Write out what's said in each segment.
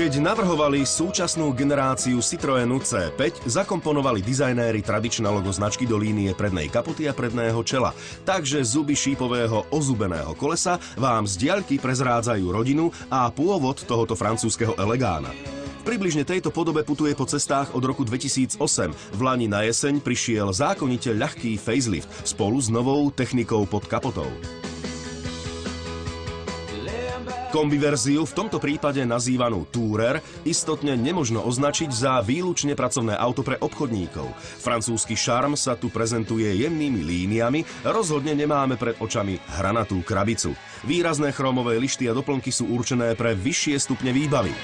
Keď navrhovali súčasnú generáciu Citroenu C5, zakomponovali dizajnéri tradičné logo značky do línie prednej kapoty a predného čela. Takže zuby šípového ozubeného kolesa vám z diaľky prezrádzajú rodinu a pôvod tohoto francúzskeho elegána. V približne tejto podobe putuje po cestách od roku 2008. V lani na jeseň prišiel zákonite ľahký facelift spolu s novou technikou pod kapotou. Kombiverziu, v tomto prípade nazývanú Tourer, istotne nemožno označiť za výlučne pracovné auto pre obchodníkov. Francúzsky šarm sa tu prezentuje jemnými líniami, rozhodne nemáme pred očami hranatú krabicu. Výrazné chromové lišty a doplnky sú určené pre vyššie stupne výbavy.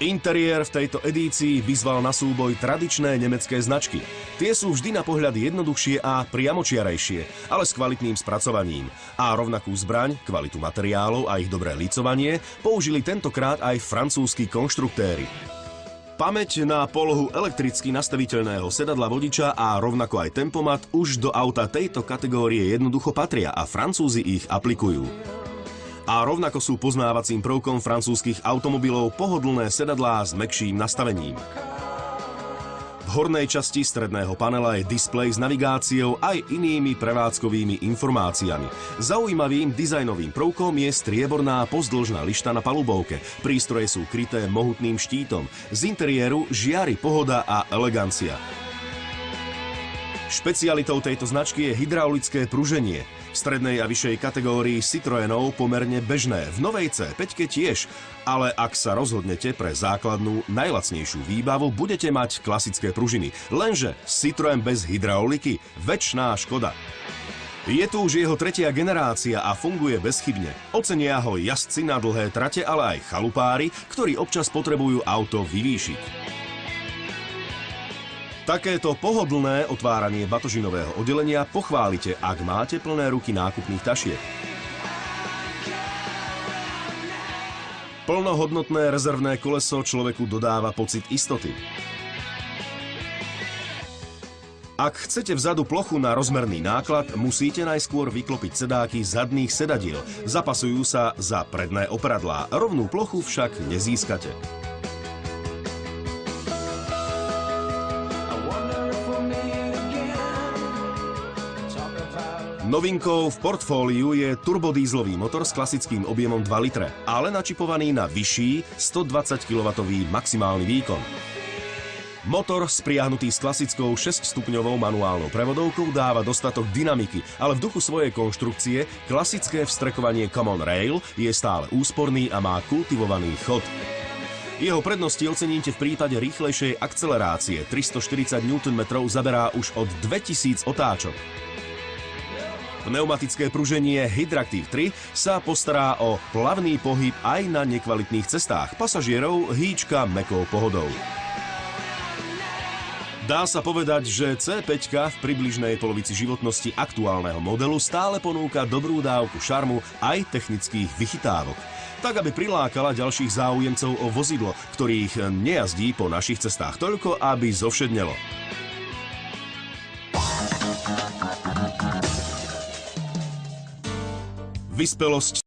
Interiér v tejto edícii vyzval na súboj tradičné nemecké značky. Tie sú vždy na pohľad jednoduchšie a priamočiarejšie, ale s kvalitným spracovaním. A rovnakú zbraň, kvalitu materiálov a ich dobré lícovanie použili tentokrát aj francúzski konštruktéri. Pamäť na polohu elektricky nastaviteľného sedadla vodiča a rovnako aj tempomat už do auta tejto kategórie jednoducho patria a Francúzi ich aplikujú. A rovnako sú poznávacím prvkom francúzskych automobilov pohodlné sedadlá s mäkším nastavením. V hornej časti stredného panela je displej s navigáciou aj inými prevádzkovými informáciami. Zaujímavým dizajnovým prvkom je strieborná pozdĺžná lišta na palubovke. Prístroje sú kryté mohutným štítom. Z interiéru žiari pohoda a elegancia. Špecialitou tejto značky je hydraulické pruženie. V strednej a vyššej kategórii Citroenov pomerne bežné, v novej C5 tiež. Ale ak sa rozhodnete pre základnú, najlacnejšiu výbavu, budete mať klasické pružiny. Lenže Citroen bez hydrauliky, večná škoda. Je tu už jeho tretia generácia a funguje bezchybne. Ocenia ho jazdci na dlhé trate, ale aj chalupári, ktorí občas potrebujú auto vyvýšiť. Takéto pohodlné otváranie batožinového oddelenia pochválite, ak máte plné ruky nákupných tašiek. Plnohodnotné rezervné koleso človeku dodáva pocit istoty. Ak chcete vzadu plochu na rozmerný náklad, musíte najskôr vyklopiť sedáky zadných sedadiel. Zapasujú sa za predné opradlá, rovnú plochu však nezískate. Novinkou v portfóliu je turbodízlový motor s klasickým objemom 2 litre, ale načipovaný na vyšší 120 kW maximálny výkon. Motor spriahnutý s klasickou 6-stupňovou manuálnou prevodovkou dáva dostatok dynamiky, ale v duchu svojej konštrukcie klasické vstrekovanie Common Rail je stále úsporný a má kultivovaný chod. Jeho prednosti oceníte v prípade rýchlejšej akcelerácie. 340 Nm zaberá už od 2000 otáčok. Pneumatické pruženie Hydractive 3 sa postará o plavný pohyb aj na nekvalitných cestách. Pasažierov hýčka mäkkou pohodou. Dá sa povedať, že C5 v približnej polovici životnosti aktuálneho modelu stále ponúka dobrú dávku šarmu aj technických vychytávok. Tak, aby prilákala ďalších záujemcov o vozidlo, ktorých nejazdí po našich cestách toľko, aby zovšednelo. Vyspelosť